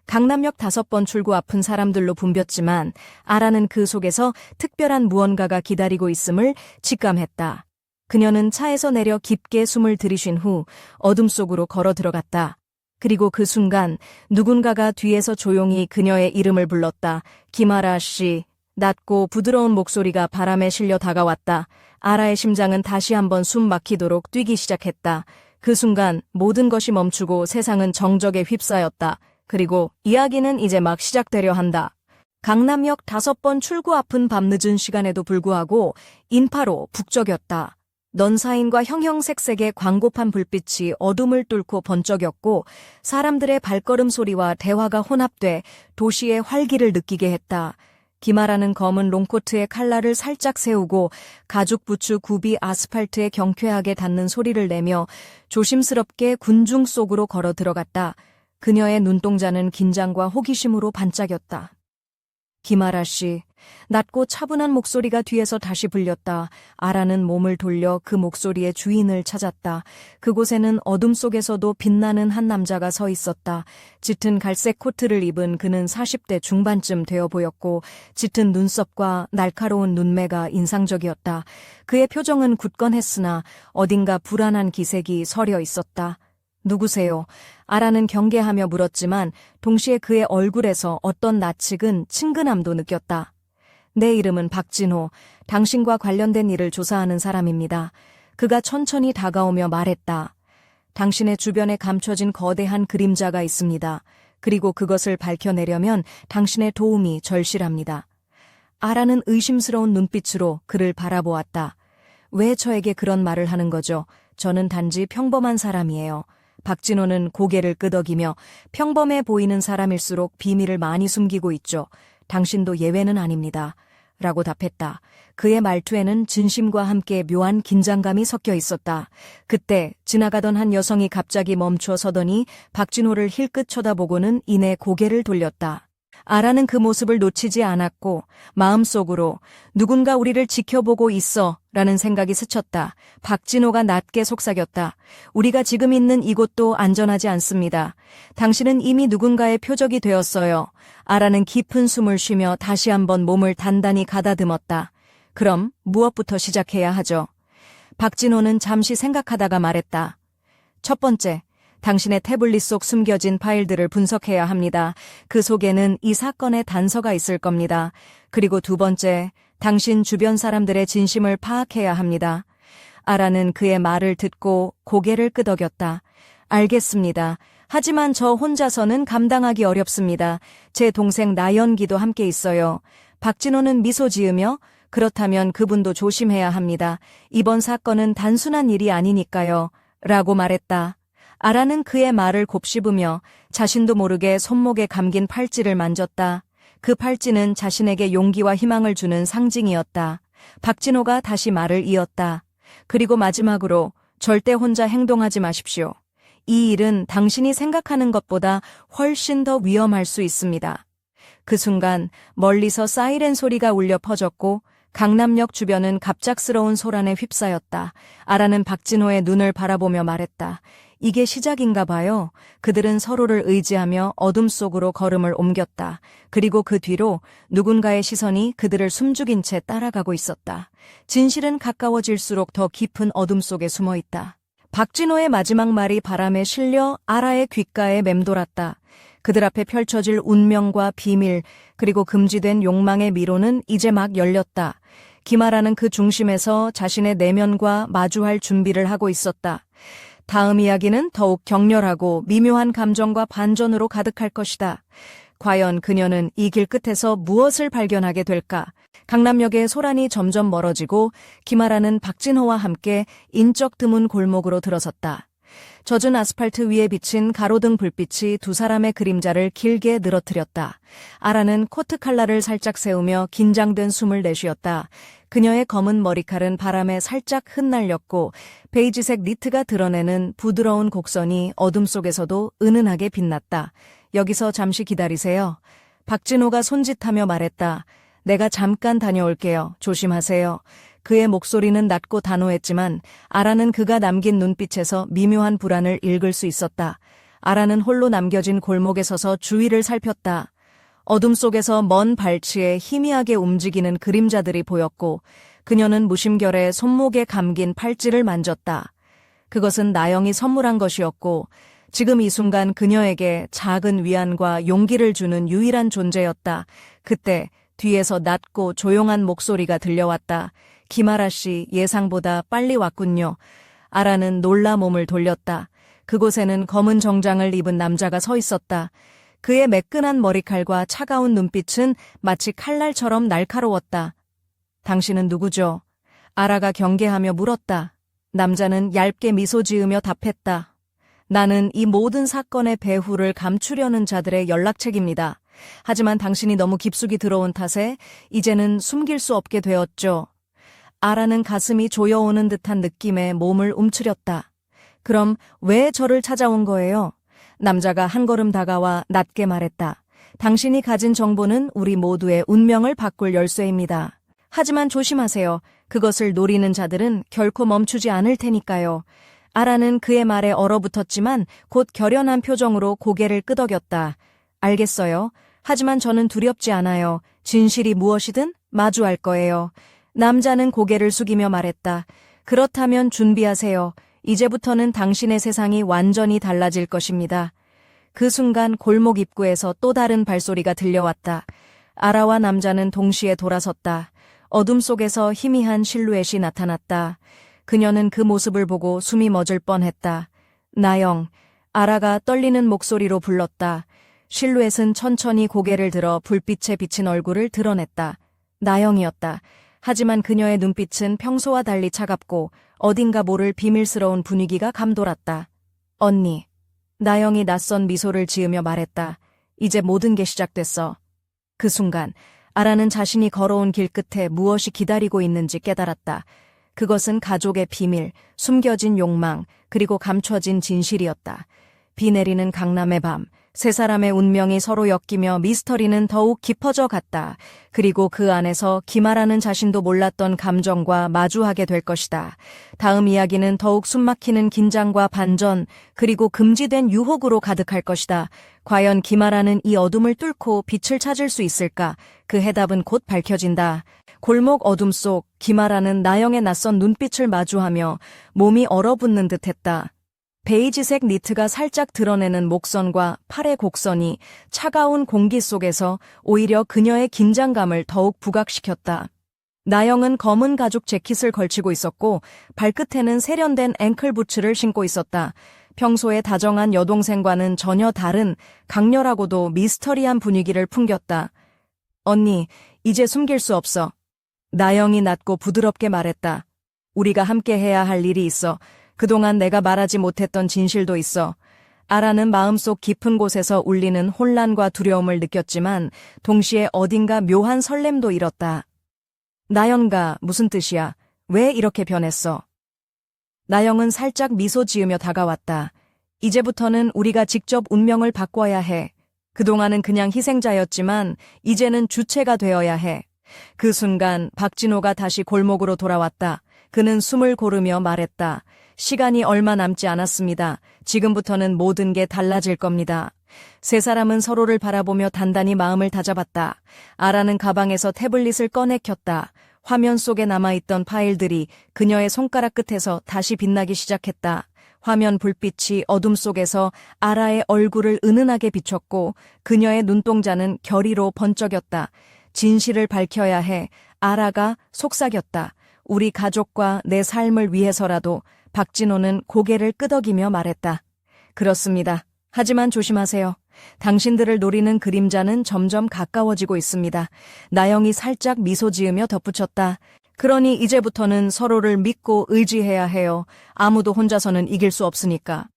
강남역 5번 출구 앞은 사람들로 붐볐지만 아라는 그 속에서 특별한 무언가가 기다리고 있음을 직감했다. 그녀는 차에서 내려 깊게 숨을 들이쉰 후 어둠 속으로 걸어 들어갔다. 그리고 그 순간 누군가가 뒤에서 조용히 그녀의 이름을 불렀다. 김아라 씨. 낮고 부드러운 목소리가 바람에 실려 다가왔다. 아라의 심장은 다시 한번 숨 막히도록 뛰기 시작했다. 그 순간 모든 것이 멈추고 세상은 정적에 휩싸였다. 그리고 이야기는 이제 막 시작되려 한다. 강남역 5번 출구 앞은 밤늦은 시간에도 불구하고 인파로 북적였다. 넌사인과 형형색색의 광고판 불빛이 어둠을 뚫고 번쩍였고 사람들의 발걸음 소리와 대화가 혼합돼 도시의 활기를 느끼게 했다. 김아라는 검은 롱코트의 칼날을 살짝 세우고 가죽 부츠 굽이 아스팔트에 경쾌하게 닿는 소리를 내며 조심스럽게 군중 속으로 걸어 들어갔다. 그녀의 눈동자는 긴장과 호기심으로 반짝였다. 김아라 씨. 낮고 차분한 목소리가 뒤에서 다시 불렸다. 아라는 몸을 돌려 그 목소리의 주인을 찾았다. 그곳에는 어둠 속에서도 빛나는 한 남자가 서 있었다. 짙은 갈색 코트를 입은 그는 40대 중반쯤 되어 보였고 짙은 눈썹과 날카로운 눈매가 인상적이었다. 그의 표정은 굳건했으나 어딘가 불안한 기색이 서려 있었다. 누구세요? 아라는 경계하며 물었지만 동시에 그의 얼굴에서 어떤 낯익은 친근함도 느꼈다. 내 이름은 박진호. 당신과 관련된 일을 조사하는 사람입니다. 그가 천천히 다가오며 말했다. 당신의 주변에 감춰진 거대한 그림자가 있습니다. 그리고 그것을 밝혀내려면 당신의 도움이 절실합니다. 아라는 의심스러운 눈빛으로 그를 바라보았다. 왜 저에게 그런 말을 하는 거죠? 저는 단지 평범한 사람이에요. 박진호는 고개를 끄덕이며 평범해 보이는 사람일수록 비밀을 많이 숨기고 있죠. 당신도 예외는 아닙니다. 라고 답했다. 그의 말투에는 진심과 함께 묘한 긴장감이 섞여 있었다. 그때 지나가던 한 여성이 갑자기 멈춰 서더니 박진호를 힐끗 쳐다보고는 이내 고개를 돌렸다. 아라는 그 모습을 놓치지 않았고 마음속으로 누군가 우리를 지켜보고 있어 라는 생각이 스쳤다. 박진호가 낮게 속삭였다. 우리가 지금 있는 이곳도 안전하지 않습니다. 당신은 이미 누군가의 표적이 되었어요. 아라는 깊은 숨을 쉬며 다시 한번 몸을 단단히 가다듬었다. 그럼 무엇부터 시작해야 하죠? 박진호는 잠시 생각하다가 말했다. 첫 번째, 당신의 태블릿 속 숨겨진 파일들을 분석해야 합니다. 그 속에는 이 사건의 단서가 있을 겁니다. 그리고 두 번째, 당신 주변 사람들의 진심을 파악해야 합니다. 아라는 그의 말을 듣고 고개를 끄덕였다. 알겠습니다. 하지만 저 혼자서는 감당하기 어렵습니다. 제 동생 나연기도 함께 있어요. 박진호는 미소 지으며 그렇다면 그분도 조심해야 합니다. 이번 사건은 단순한 일이 아니니까요. 라고 말했다. 아라는 그의 말을 곱씹으며 자신도 모르게 손목에 감긴 팔찌를 만졌다. 그 팔찌는 자신에게 용기와 희망을 주는 상징이었다. 박진호가 다시 말을 이었다. 그리고 마지막으로 절대 혼자 행동하지 마십시오. 이 일은 당신이 생각하는 것보다 훨씬 더 위험할 수 있습니다. 그 순간 멀리서 사이렌 소리가 울려 퍼졌고 강남역 주변은 갑작스러운 소란에 휩싸였다. 아라는 박진호의 눈을 바라보며 말했다. 이게 시작인가 봐요. 그들은 서로를 의지하며 어둠 속으로 걸음을 옮겼다. 그리고 그 뒤로 누군가의 시선이 그들을 숨죽인 채 따라가고 있었다. 진실은 가까워질수록 더 깊은 어둠 속에 숨어 있다. 박진호의 마지막 말이 바람에 실려 아라의 귓가에 맴돌았다. 그들 앞에 펼쳐질 운명과 비밀, 그리고 금지된 욕망의 미로는 이제 막 열렸다. 김아라는 그 중심에서 자신의 내면과 마주할 준비를 하고 있었다. 다음 이야기는 더욱 격렬하고 미묘한 감정과 반전으로 가득할 것이다. 과연 그녀는 이 길 끝에서 무엇을 발견하게 될까? 강남역의 소란이 점점 멀어지고 김아라는 박진호와 함께 인적 드문 골목으로 들어섰다. 젖은 아스팔트 위에 비친 가로등 불빛이 두 사람의 그림자를 길게 늘어뜨렸다. 아라는 코트 칼라를 살짝 세우며 긴장된 숨을 내쉬었다. 그녀의 검은 머리칼은 바람에 살짝 흩날렸고 베이지색 니트가 드러내는 부드러운 곡선이 어둠 속에서도 은은하게 빛났다. 여기서 잠시 기다리세요. 박진호가 손짓하며 말했다. 내가 잠깐 다녀올게요. 조심하세요. 그의 목소리는 낮고 단호했지만 아라는 그가 남긴 눈빛에서 미묘한 불안을 읽을 수 있었다. 아라는 홀로 남겨진 골목에 서서 주위를 살폈다. 어둠 속에서 먼 발치에 희미하게 움직이는 그림자들이 보였고 그녀는 무심결에 손목에 감긴 팔찌를 만졌다. 그것은 나영이 선물한 것이었고 지금 이 순간 그녀에게 작은 위안과 용기를 주는 유일한 존재였다. 그때 뒤에서 낮고 조용한 목소리가 들려왔다. 김아라 씨, 예상보다 빨리 왔군요. 아라는 놀라 몸을 돌렸다. 그곳에는 검은 정장을 입은 남자가 서 있었다. 그의 매끈한 머리칼과 차가운 눈빛은 마치 칼날처럼 날카로웠다. 당신은 누구죠? 아라가 경계하며 물었다. 남자는 얇게 미소 지으며 답했다. 나는 이 모든 사건의 배후를 감추려는 자들의 연락책입니다. 하지만 당신이 너무 깊숙이 들어온 탓에 이제는 숨길 수 없게 되었죠. 아라는 가슴이 조여오는 듯한 느낌에 몸을 움츠렸다. 그럼 왜 저를 찾아온 거예요? 남자가 한 걸음 다가와 낮게 말했다. 당신이 가진 정보는 우리 모두의 운명을 바꿀 열쇠입니다. 하지만 조심하세요. 그것을 노리는 자들은 결코 멈추지 않을 테니까요. 아라는 그의 말에 얼어붙었지만 곧 결연한 표정으로 고개를 끄덕였다. 알겠어요. 하지만 저는 두렵지 않아요. 진실이 무엇이든 마주할 거예요. 남자는 고개를 숙이며 말했다. 그렇다면 준비하세요. 이제부터는 당신의 세상이 완전히 달라질 것입니다. 그 순간 골목 입구에서 또 다른 발소리가 들려왔다. 아라와 남자는 동시에 돌아섰다. 어둠 속에서 희미한 실루엣이 나타났다. 그녀는 그 모습을 보고 숨이 멎을 뻔했다. 나영, 아라가 떨리는 목소리로 불렀다. 실루엣은 천천히 고개를 들어 불빛에 비친 얼굴을 드러냈다. 나영이었다. 하지만 그녀의 눈빛은 평소와 달리 차갑고 어딘가 모를 비밀스러운 분위기가 감돌았다. 언니. 나영이 낯선 미소를 지으며 말했다. 이제 모든 게 시작됐어. 그 순간 아라는 자신이 걸어온 길 끝에 무엇이 기다리고 있는지 깨달았다. 그것은 가족의 비밀, 숨겨진 욕망, 그리고 감춰진 진실이었다. 비 내리는 강남의 밤, 세 사람의 운명이 서로 엮이며 미스터리는 더욱 깊어져 갔다. 그리고 그 안에서 김아라는 자신도 몰랐던 감정과 마주하게 될 것이다. 다음 이야기는 더욱 숨막히는 긴장과 반전, 그리고 금지된 유혹으로 가득할 것이다. 과연 김아라는 이 어둠을 뚫고 빛을 찾을 수 있을까? 그 해답은 곧 밝혀진다. 골목 어둠 속 김아라는 나영의 낯선 눈빛을 마주하며 몸이 얼어붙는 듯했다. 베이지색 니트가 살짝 드러내는 목선과 팔의 곡선이 차가운 공기 속에서 오히려 그녀의 긴장감을 더욱 부각시켰다. 나영은 검은 가죽 재킷을 걸치고 있었고 발끝에는 세련된 앵클 부츠를 신고 있었다. 평소에 다정한 여동생과는 전혀 다른 강렬하고도 미스터리한 분위기를 풍겼다. 언니, 이제 숨길 수 없어. 나영이 낮고 부드럽게 말했다. 우리가 함께 해야 할 일이 있어. 그동안 내가 말하지 못했던 진실도 있어. 아라는 마음속 깊은 곳에서 울리는 혼란과 두려움을 느꼈지만 동시에 어딘가 묘한 설렘도 일었다. 나연가, 무슨 뜻이야? 왜 이렇게 변했어? 나영은 살짝 미소 지으며 다가왔다. 이제부터는 우리가 직접 운명을 바꿔야 해. 그동안은 그냥 희생자였지만 이제는 주체가 되어야 해. 그 순간 박진호가 다시 골목으로 돌아왔다. 그는 숨을 고르며 말했다. 시간이 얼마 남지 않았습니다. 지금부터는 모든 게 달라질 겁니다. 세 사람은 서로를 바라보며 단단히 마음을 다잡았다. 아라는 가방에서 태블릿을 꺼내 켰다. 화면 속에 남아있던 파일들이 그녀의 손가락 끝에서 다시 빛나기 시작했다. 화면 불빛이 어둠 속에서 아라의 얼굴을 은은하게 비췄고 그녀의 눈동자는 결의로 번쩍였다. 진실을 밝혀야 해. 아라가 속삭였다. 우리 가족과 내 삶을 위해서라도. 박진호는 고개를 끄덕이며 말했다. 그렇습니다. 하지만 조심하세요. 당신들을 노리는 그림자는 점점 가까워지고 있습니다. 나영이 살짝 미소 지으며 덧붙였다. 그러니 이제부터는 서로를 믿고 의지해야 해요. 아무도 혼자서는 이길 수 없으니까.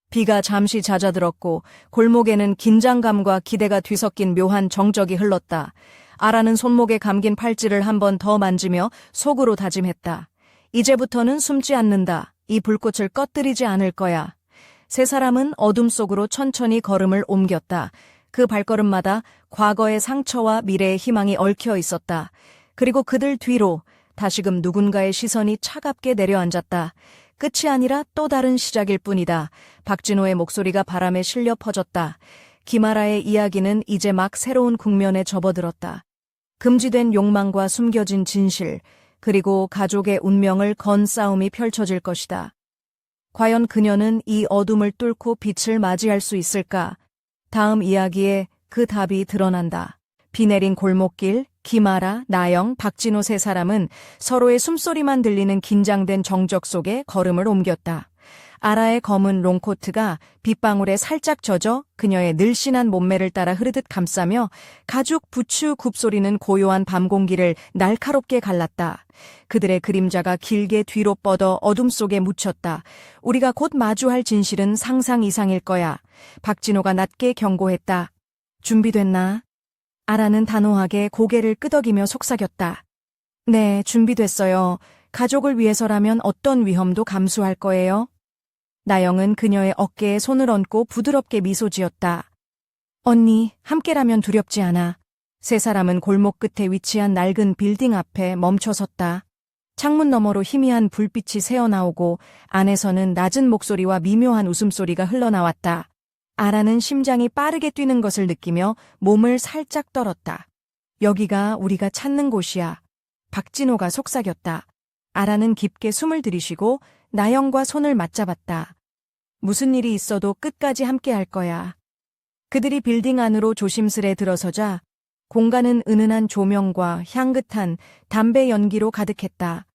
비가 잠시 잦아들었고 골목에는 긴장감과 기대가 뒤섞인 묘한 정적이 흘렀다. 아라는 손목에 감긴 팔찌를 한 번 더 만지며 속으로 다짐했다. 이제부터는 숨지 않는다. 이 불꽃을 꺼뜨리지 않을 거야. 세 사람은 어둠 속으로 천천히 걸음을 옮겼다. 그 발걸음마다 과거의 상처와 미래의 희망이 얽혀 있었다. 그리고 그들 뒤로 다시금 누군가의 시선이 차갑게 내려앉았다. 끝이 아니라 또 다른 시작일 뿐이다. 박진호의 목소리가 바람에 실려 퍼졌다. 김아라의 이야기는 이제 막 새로운 국면에 접어들었다. 금지된 욕망과 숨겨진 진실, 그리고 가족의 운명을 건 싸움이 펼쳐질 것이다. 과연 그녀는 이 어둠을 뚫고 빛을 맞이할 수 있을까? 다음 이야기에 그 답이 드러난다. 비 내린 골목길, 김아라, 나영, 박진호 세 사람은 서로의 숨소리만 들리는 긴장된 정적 속에 걸음을 옮겼다. 아라의 검은 롱코트가 빗방울에 살짝 젖어 그녀의 늘씬한 몸매를 따라 흐르듯 감싸며 가죽 부츠 굽소리는 고요한 밤 공기를 날카롭게 갈랐다. 그들의 그림자가 길게 뒤로 뻗어 어둠 속에 묻혔다. 우리가 곧 마주할 진실은 상상 이상일 거야. 박진호가 낮게 경고했다. 준비됐나? 아라는 단호하게 고개를 끄덕이며 속삭였다. 네, 준비됐어요. 가족을 위해서라면 어떤 위험도 감수할 거예요. 나영은 그녀의 어깨에 손을 얹고 부드럽게 미소 지었다. 언니, 함께라면 두렵지 않아. 세 사람은 골목 끝에 위치한 낡은 빌딩 앞에 멈춰섰다. 창문 너머로 희미한 불빛이 새어나오고 안에서는 낮은 목소리와 미묘한 웃음소리가 흘러나왔다. 아라는 심장이 빠르게 뛰는 것을 느끼며 몸을 살짝 떨었다. 여기가 우리가 찾는 곳이야. 박진호가 속삭였다. 아라는 깊게 숨을 들이쉬고 나영과 손을 맞잡았다. 무슨 일이 있어도 끝까지 함께 할 거야. 그들이 빌딩 안으로 조심스레 들어서자 공간은 은은한 조명과 향긋한 담배 연기로 가득했다.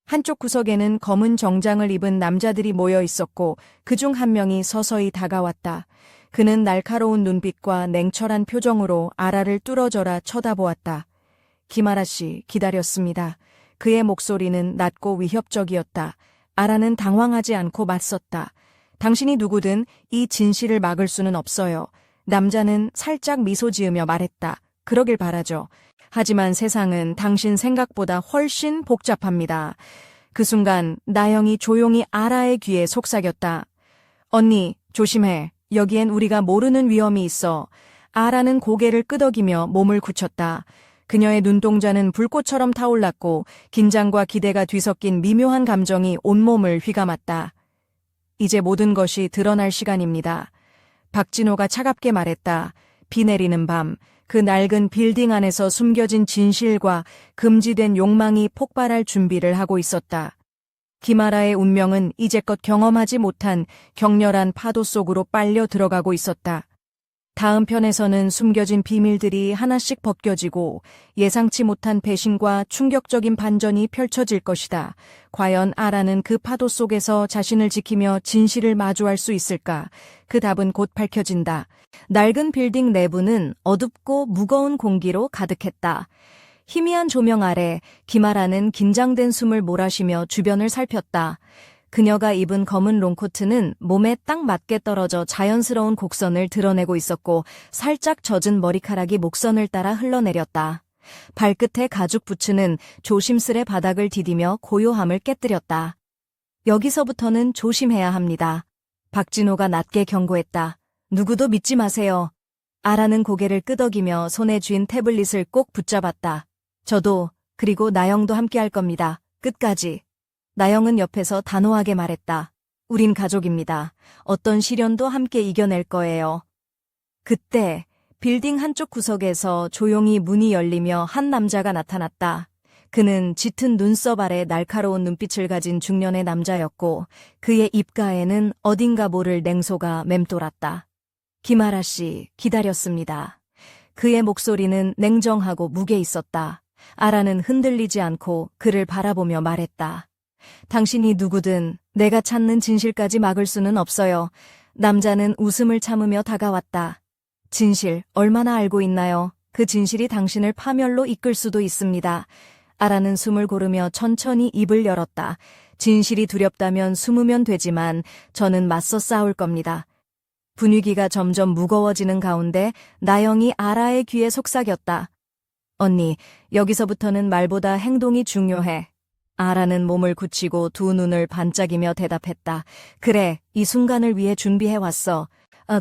한쪽 구석에는 검은 정장을 입은 남자들이 모여 있었고 그중 한 명이 서서히 다가왔다. 그는 날카로운 눈빛과 냉철한 표정으로 아라를 뚫어져라 쳐다보았다. 김아라 씨, 기다렸습니다. 그의 목소리는 낮고 위협적이었다. 아라는 당황하지 않고 맞섰다. 당신이 누구든 이 진실을 막을 수는 없어요. 남자는 살짝 미소 지으며 말했다. 그러길 바라죠. 하지만 세상은 당신 생각보다 훨씬 복잡합니다. 그 순간 나영이 조용히 아라의 귀에 속삭였다. 언니, 조심해. 여기엔 우리가 모르는 위험이 있어. 아라는 고개를 끄덕이며 몸을 굳혔다. 그녀의 눈동자는 불꽃처럼 타올랐고 긴장과 기대가 뒤섞인 미묘한 감정이 온몸을 휘감았다. 이제 모든 것이 드러날 시간입니다. 박진호가 차갑게 말했다. 비 내리는 밤, 그 낡은 빌딩 안에서 숨겨진 진실과 금지된 욕망이 폭발할 준비를 하고 있었다. 김아라의 운명은 이제껏 경험하지 못한 격렬한 파도 속으로 빨려 들어가고 있었다. 다음 편에서는 숨겨진 비밀들이 하나씩 벗겨지고 예상치 못한 배신과 충격적인 반전이 펼쳐질 것이다. 과연 아라는 그 파도 속에서 자신을 지키며 진실을 마주할 수 있을까? 그 답은 곧 밝혀진다. 낡은 빌딩 내부는 어둡고 무거운 공기로 가득했다. 희미한 조명 아래 김아라는 긴장된 숨을 몰아쉬며 주변을 살폈다. 그녀가 입은 검은 롱코트는 몸에 딱 맞게 떨어져 자연스러운 곡선을 드러내고 있었고 살짝 젖은 머리카락이 목선을 따라 흘러내렸다. 발끝에 가죽 부츠는 조심스레 바닥을 디디며 고요함을 깨뜨렸다. 여기서부터는 조심해야 합니다. 박진호가 낮게 경고했다. 누구도 믿지 마세요. 아라는 고개를 끄덕이며 손에 쥔 태블릿을 꼭 붙잡았다. 저도 그리고 나영도 함께할 겁니다. 끝까지. 나영은 옆에서 단호하게 말했다. 우린 가족입니다. 어떤 시련도 함께 이겨낼 거예요. 그때 빌딩 한쪽 구석에서 조용히 문이 열리며 한 남자가 나타났다. 그는 짙은 눈썹 아래 날카로운 눈빛을 가진 중년의 남자였고 그의 입가에는 어딘가 모를 냉소가 맴돌았다. 김아라 씨, 기다렸습니다. 그의 목소리는 냉정하고 무게 있었다. 아라는 흔들리지 않고 그를 바라보며 말했다. 당신이 누구든 내가 찾는 진실까지 막을 수는 없어요. 남자는 웃음을 참으며 다가왔다. 진실, 얼마나 알고 있나요? 그 진실이 당신을 파멸로 이끌 수도 있습니다. 아라는 숨을 고르며 천천히 입을 열었다. 진실이 두렵다면 숨으면 되지만 저는 맞서 싸울 겁니다. 분위기가 점점 무거워지는 가운데 나영이 아라의 귀에 속삭였다. 언니, 여기서부터는 말보다 행동이 중요해. 아라는 몸을 굳히고 두 눈을 반짝이며 대답했다. 그래, 이 순간을 위해 준비해왔어.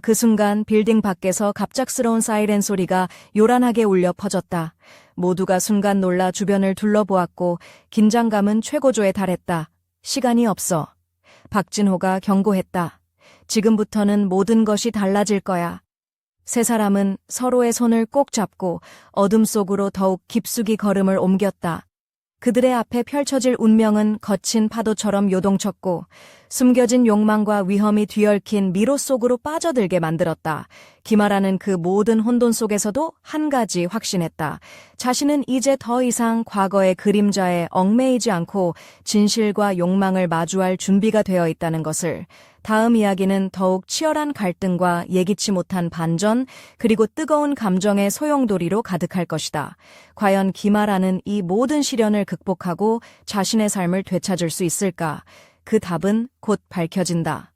그 순간 빌딩 밖에서 갑작스러운 사이렌 소리가 요란하게 울려 퍼졌다. 모두가 순간 놀라 주변을 둘러보았고 긴장감은 최고조에 달했다. 시간이 없어. 박진호가 경고했다. 지금부터는 모든 것이 달라질 거야. 세 사람은 서로의 손을 꼭 잡고 어둠 속으로 더욱 깊숙이 걸음을 옮겼다. 그들의 앞에 펼쳐질 운명은 거친 파도처럼 요동쳤고 숨겨진 욕망과 위험이 뒤얽힌 미로 속으로 빠져들게 만들었다. 김아라는 그 모든 혼돈 속에서도 한 가지 확신했다. 자신은 이제 더 이상 과거의 그림자에 얽매이지 않고 진실과 욕망을 마주할 준비가 되어 있다는 것을. 다음 이야기는 더욱 치열한 갈등과 예기치 못한 반전, 그리고 뜨거운 감정의 소용돌이로 가득할 것이다. 과연 김아라는 이 모든 시련을 극복하고 자신의 삶을 되찾을 수 있을까? 그 답은 곧 밝혀진다.